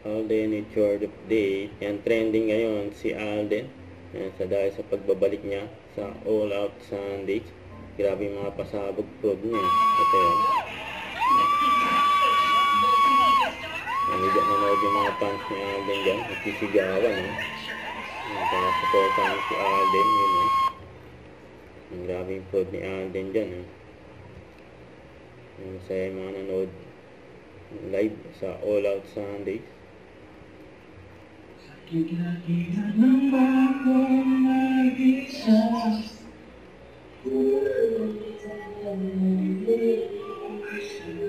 Alden, it's your update. Yan, trending ngayon si Alden. Yan, dahil sa pagbabalik niya sa All Out Sundays. Grabe yung mga pasabog prod niya. Ito yun. Nanigat nanood yung mga fans ni Alden dyan. Nagsisigawan, eh. Yan, para supportan si Alden, yun, eh. Ang grabe yung prod ni Alden dyan, eh. Yan, masaya yung mga nanood live sa All Out Sundays. Kinakihan ng bagong mag-isa.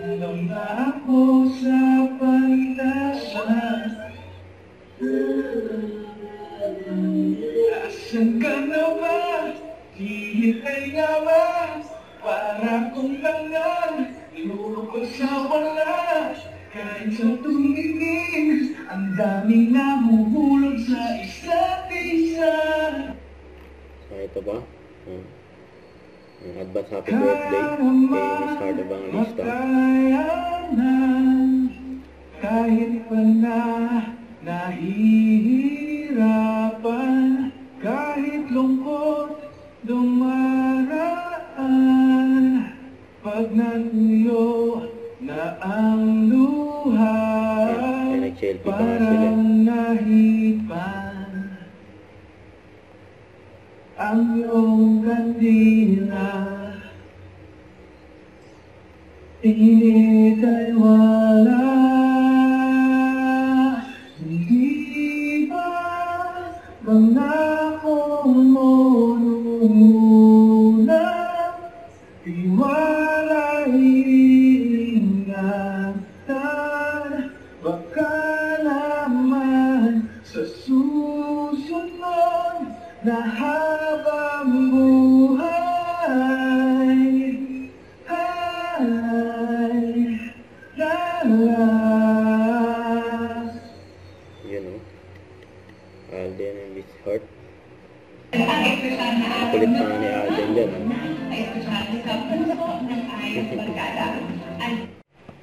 Alam na ako sa pag-asa. Asan ka na ba? Hihit ay yaman. Para kong langan, inuukot sa wala. Kahit sa tumingin, ang daming nahuhulog sa isa't isa. So ito ba? Ang advance happy birthday kay Miss Harda Bangalista. Kahit pa na nahihirapan, kahit lungkot dumaraan, pag natuyo na ang luha, parang nahipan ang iyong kandila. Init ay wala. Hindi ba pangako mo nung una? Iwalay ingatan, baka naman sa susunod na habang buhay ay lalas. Yun, o. Alden and his heart. Kulit pa nga ni Alden dyan, o.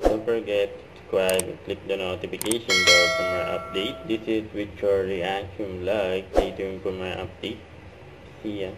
Don't forget to subscribe and click the notification bell for more update. This is with your reaction. Like, stay tuned for my update. See ya.